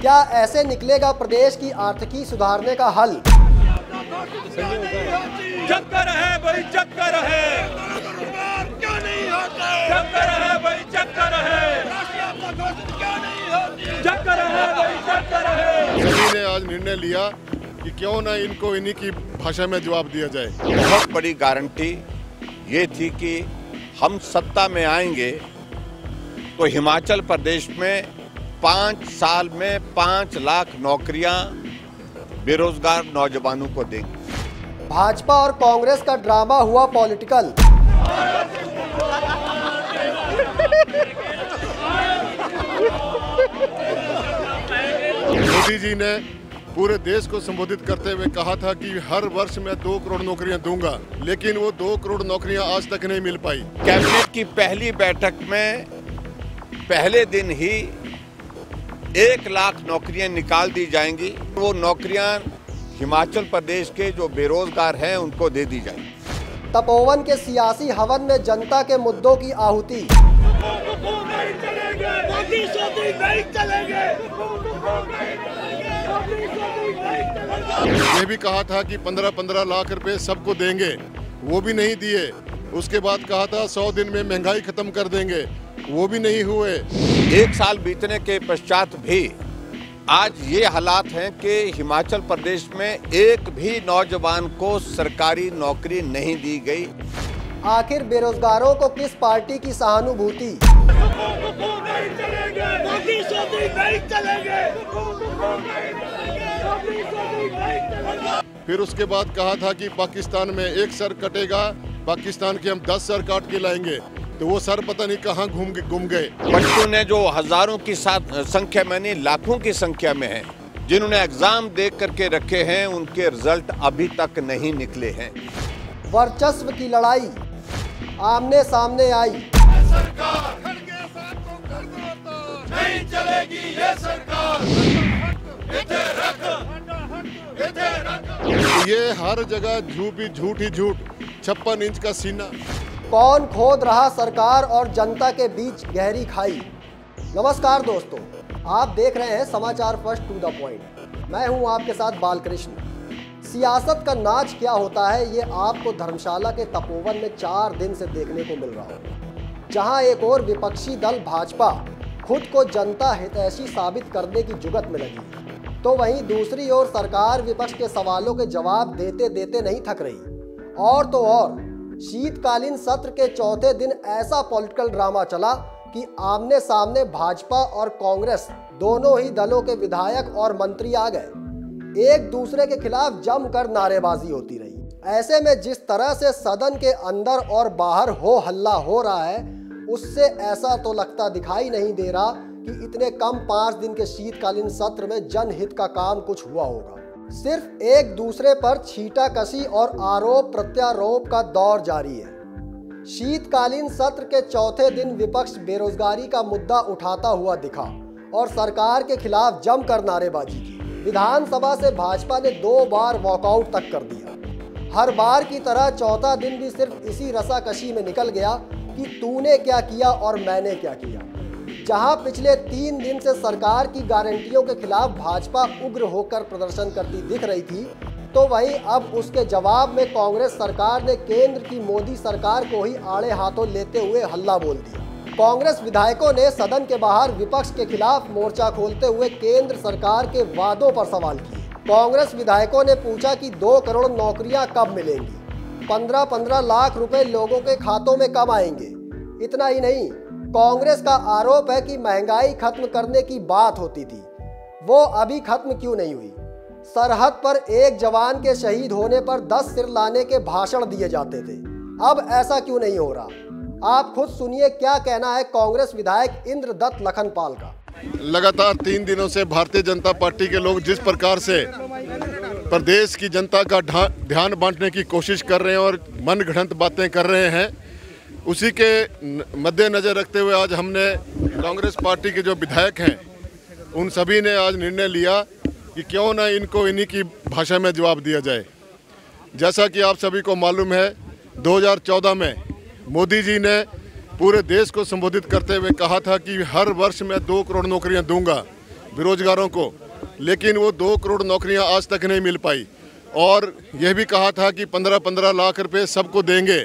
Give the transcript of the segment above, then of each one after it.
क्या ऐसे निकलेगा प्रदेश की आर्थिकी सुधारने का हल? चक्कर है भाई, चक्कर है, क्यों नहीं होता? चक्कर है भाई, चक्कर है, चक्कर है भाई, चक्कर है। सभी ने आज निर्णय लिया कि क्यों ना इनको इन्हीं की भाषा में जवाब दिया जाए। बहुत बड़ी गारंटी ये थी कि हम सत्ता में आएंगे तो हिमाचल प्रदेश में 5 साल में 5 लाख नौकरियां बेरोजगार नौजवानों को देंगे। भाजपा और कांग्रेस का ड्रामा हुआ पॉलिटिकल। मोदी जी ने पूरे देश को संबोधित करते हुए कहा था कि हर वर्ष मैं 2 करोड़ नौकरियां दूंगा, लेकिन वो 2 करोड़ नौकरियां आज तक नहीं मिल पाई। कैबिनेट की पहली बैठक में पहले दिन ही 1 लाख नौकरियां निकाल दी जाएंगी। वो नौकरियां हिमाचल प्रदेश के जो बेरोजगार हैं उनको दे दी जाएंगी। तपोवन के सियासी हवन में जनता के मुद्दों की आहुति। ये भी कहा था कि 15-15 लाख रुपए सबको देंगे, वो भी नहीं दिए। उसके बाद कहा था 100 दिन में महंगाई खत्म कर देंगे, वो भी नहीं हुए। 1 साल बीतने के पश्चात भी आज ये हालात हैं कि हिमाचल प्रदेश में एक भी नौजवान को सरकारी नौकरी नहीं दी गई। आखिर बेरोजगारों को किस पार्टी की सहानुभूति? फिर उसके बाद कहा था कि पाकिस्तान में 1 सर कटेगा, पाकिस्तान के हम 10 सर काट के लाएंगे, तो वो सर पता नहीं कहाँ गुम गए। बच्चों ने जो हजारों की संख्या में नहीं लाखों की संख्या में हैं, जिन्होंने एग्जाम दे करके रखे हैं, उनके रिजल्ट अभी तक नहीं निकले हैं। वर्चस्व की लड़ाई आमने सामने आई। नहीं चलेगी ये सरकार। ये हर जगह झूठ ही झूठ, 56 इंच का सीना। कौन खोद रहा सरकार और जनता के बीच गहरी खाई? नमस्कार दोस्तों, आप देख रहे हैं समाचार फर्स्ट टू द पॉइंट। मैं हूं आपके साथ बालकृष्ण। सियासत का नाच क्या होता है ये आपको धर्मशाला के तपोवन में 4 दिन से देखने को मिल रहा है, जहां एक और विपक्षी दल भाजपा खुद को जनता हितैषी साबित करने की जुगत में लगी, तो वहीं दूसरी ओर सरकार विपक्ष के सवालों के जवाब देते देते नहीं थक रही। और तो और शीतकालीन सत्र के चौथे दिन ऐसा पॉलिटिकल ड्रामा चला कि आमने सामने भाजपा और कांग्रेस दोनों ही दलों के विधायक और मंत्री आ गए। एक दूसरे के खिलाफ जमकर नारेबाजी होती रही। ऐसे में जिस तरह से सदन के अंदर और बाहर हो हल्ला हो रहा है, उससे ऐसा तो लगता दिखाई नहीं दे रहा कि इतने कम 5 दिन के शीतकालीन सत्र में जनहित का काम कुछ हुआ होगा। सिर्फ एक दूसरे पर छींटाकशी और आरोप प्रत्यारोप का दौर जारी है। शीतकालीन सत्र के चौथे दिन विपक्ष बेरोजगारी का मुद्दा उठाता हुआ दिखा और सरकार के खिलाफ जमकर नारेबाजी की। विधानसभा से भाजपा ने 2 बार वॉकआउट तक कर दिया। हर बार की तरह चौथा दिन भी सिर्फ इसी रसाकशी में निकल गया कि तूने क्या किया और मैंने क्या किया। जहां पिछले 3 दिन से सरकार की गारंटियों के खिलाफ भाजपा उग्र होकर प्रदर्शन करती दिख रही थी, तो वहीं अब उसके जवाब में कांग्रेस सरकार ने केंद्र की मोदी सरकार को ही आड़े हाथों लेते हुए हल्ला बोल दिया। कांग्रेस विधायकों ने सदन के बाहर विपक्ष के खिलाफ मोर्चा खोलते हुए केंद्र सरकार के वादों पर सवाल किए। कांग्रेस विधायकों ने पूछा कि 2 करोड़ नौकरियां कब मिलेंगी, 15-15 लाख रुपए लोगों के खातों में कब आएंगे। इतना ही नहीं, कांग्रेस का आरोप है कि महंगाई खत्म करने की बात होती थी, वो अभी खत्म क्यों नहीं हुई। सरहद पर एक जवान के शहीद होने पर 10 सिर लाने के भाषण दिए जाते थे, अब ऐसा क्यों नहीं हो रहा? आप खुद सुनिए क्या कहना है कांग्रेस विधायक इंद्रदत्त लखनपाल का। लगातार 3 दिनों से भारतीय जनता पार्टी के लोग जिस प्रकार से प्रदेश की जनता का ध्यान बांटने की कोशिश कर रहे हैं और मनगढ़ंत बातें कर रहे हैं, उसी के मद्देनजर रखते हुए आज हमने कांग्रेस पार्टी के जो विधायक हैं उन सभी ने आज निर्णय लिया कि क्यों ना इनको इन्हीं की भाषा में जवाब दिया जाए। जैसा कि आप सभी को मालूम है, 2014 में मोदी जी ने पूरे देश को संबोधित करते हुए कहा था कि हर वर्ष मैं 2 करोड़ नौकरियां दूंगा, बेरोजगारों को, लेकिन वो 2 करोड़ नौकरियां आज तक नहीं मिल पाई। और यह भी कहा था कि 15-15 लाख रुपए सबको देंगे,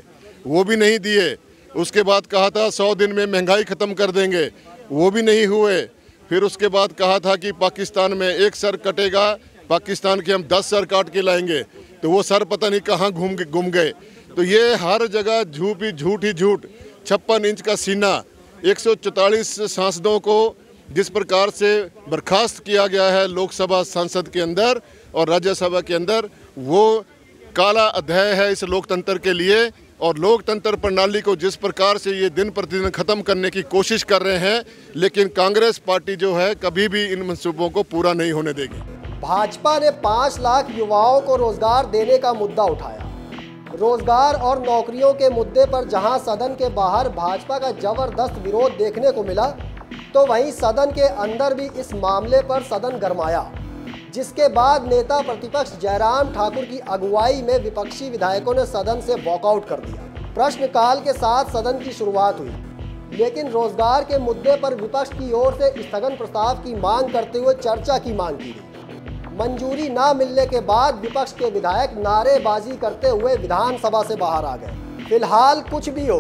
वो भी नहीं दिए। उसके बाद कहा था 100 दिन में महंगाई ख़त्म कर देंगे, वो भी नहीं हुए। फिर उसके बाद कहा था कि पाकिस्तान में 1 सर कटेगा, पाकिस्तान के हम 10 सर काट के लाएंगे, तो वो सर पता नहीं कहाँ गुम गए। तो ये हर जगह झूठ ही झूठ। 56 इंच का सीना, 144 सांसदों को जिस प्रकार से बर्खास्त किया गया है लोकसभा सांसद के अंदर और राज्यसभा के अंदर, वो काला अध्याय है इस लोकतंत्र के लिए। और लोकतंत्र प्रणाली को जिस प्रकार से ये दिन प्रतिदिन ख़त्म करने की कोशिश कर रहे हैं, लेकिन कांग्रेस पार्टी जो है कभी भी इन मंसूबों को पूरा नहीं होने देगी। भाजपा ने 5 लाख युवाओं को रोजगार देने का मुद्दा उठाया। रोजगार और नौकरियों के मुद्दे पर जहां सदन के बाहर भाजपा का जबरदस्त विरोध देखने को मिला, तो वहीं सदन के अंदर भी इस मामले पर सदन गरमाया, जिसके बाद नेता प्रतिपक्ष जयराम ठाकुर की अगुवाई में विपक्षी विधायकों ने सदन से वॉकआउट कर दिया। प्रश्नकाल के साथ सदन की शुरुआत हुई, लेकिन रोजगार के मुद्दे पर विपक्ष की ओर से स्थगन प्रस्ताव की मांग करते हुए चर्चा की मांग की गई। मंजूरी न मिलने के बाद विपक्ष के विधायक नारेबाजी करते हुए विधानसभा से बाहर आ गए। फिलहाल कुछ भी हो,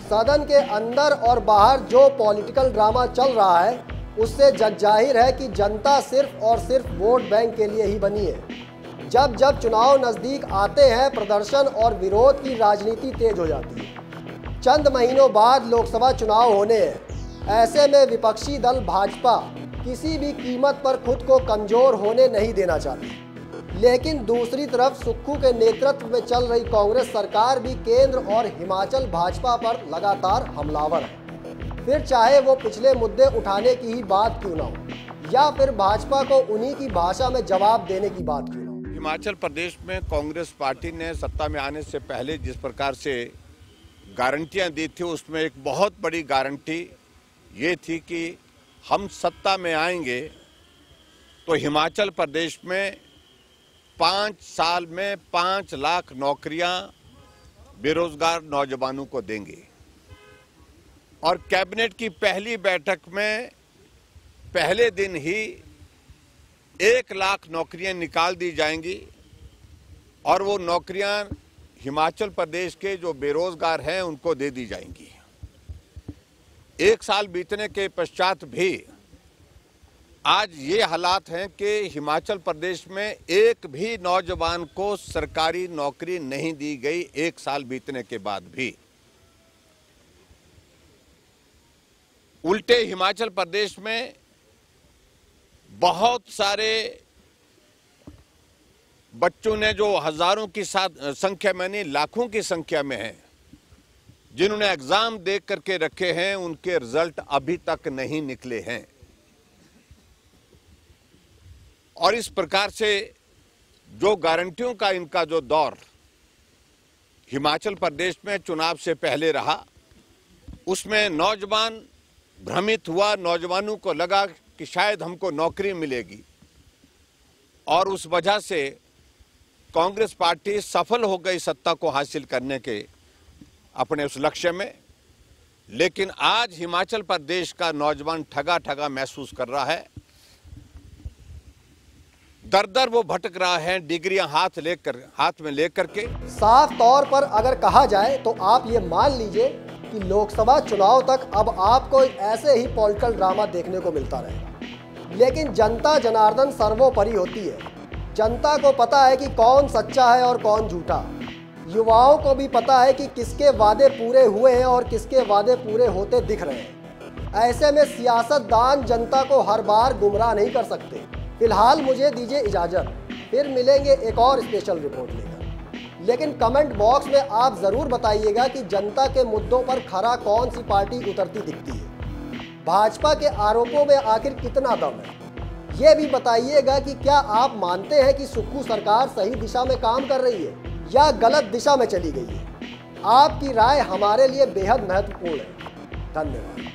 सदन के अंदर और बाहर जो पॉलिटिकल ड्रामा चल रहा है, उससे जग जाहिर है कि जनता सिर्फ और सिर्फ वोट बैंक के लिए ही बनी है। जब जब चुनाव नज़दीक आते हैं, प्रदर्शन और विरोध की राजनीति तेज हो जाती है। चंद महीनों बाद लोकसभा चुनाव होने हैं। ऐसे में विपक्षी दल भाजपा किसी भी कीमत पर खुद को कमज़ोर होने नहीं देना चाहती। लेकिन दूसरी तरफ सुक्खू के नेतृत्व में चल रही कांग्रेस सरकार भी केंद्र और हिमाचल भाजपा पर लगातार हमलावर है। फिर चाहे वो पिछले मुद्दे उठाने की ही बात क्यों ना हो, या फिर भाजपा को उन्हीं की भाषा में जवाब देने की बात क्यों ना हो। हिमाचल प्रदेश में कांग्रेस पार्टी ने सत्ता में आने से पहले जिस प्रकार से गारंटियां दी थी, उसमें एक बहुत बड़ी गारंटी ये थी कि हम सत्ता में आएंगे तो हिमाचल प्रदेश में 5 साल में 5 लाख नौकरियां बेरोजगार नौजवानों को देंगे। और कैबिनेट की पहली बैठक में पहले दिन ही 1 लाख नौकरियां निकाल दी जाएंगी और वो नौकरियां हिमाचल प्रदेश के जो बेरोजगार हैं उनको दे दी जाएंगी। 1 साल बीतने के पश्चात भी आज ये हालात हैं कि हिमाचल प्रदेश में एक भी नौजवान को सरकारी नौकरी नहीं दी गई। 1 साल बीतने के बाद भी उल्टे हिमाचल प्रदेश में बहुत सारे बच्चों ने, जो हजारों की संख्या में नहीं लाखों की संख्या में हैं, जिन्होंने एग्जाम दे करके रखे हैं, उनके रिजल्ट अभी तक नहीं निकले हैं। और इस प्रकार से जो गारंटियों का इनका जो दौर हिमाचल प्रदेश में चुनाव से पहले रहा, उसमें नौजवान भ्रमित हुआ। नौजवानों को लगा कि शायद हमको नौकरी मिलेगी और उस वजह से कांग्रेस पार्टी सफल हो गई सत्ता को हासिल करने के अपने उस लक्ष्य में। लेकिन आज हिमाचल प्रदेश का नौजवान ठगा महसूस कर रहा है। दर दर वो भटक रहा है, डिग्रियां हाथ में लेकर के। साफ तौर पर अगर कहा जाए तो आप ये मान लीजिए कि लोकसभा चुनाव तक अब आपको ऐसे ही पॉलिटिकल ड्रामा देखने को मिलता रहेगा। लेकिन जनता जनार्दन सर्वोपरि होती है। जनता को पता है कि कौन सच्चा है और कौन झूठा। युवाओं को भी पता है कि किसके वादे पूरे हुए हैं और किसके वादे पूरे होते दिख रहे हैं। ऐसे में सियासतदान जनता को हर बार गुमराह नहीं कर सकते। फिलहाल मुझे दीजिए इजाज़त, फिर मिलेंगे एक और स्पेशल रिपोर्ट लेकर। लेकिन कमेंट बॉक्स में आप ज़रूर बताइएगा कि जनता के मुद्दों पर खरा कौन सी पार्टी उतरती दिखती है। भाजपा के आरोपों में आखिर कितना दम है, ये भी बताइएगा कि क्या आप मानते हैं कि सुक्खू सरकार सही दिशा में काम कर रही है या गलत दिशा में चली गई है। आपकी राय हमारे लिए बेहद महत्वपूर्ण है। धन्यवाद।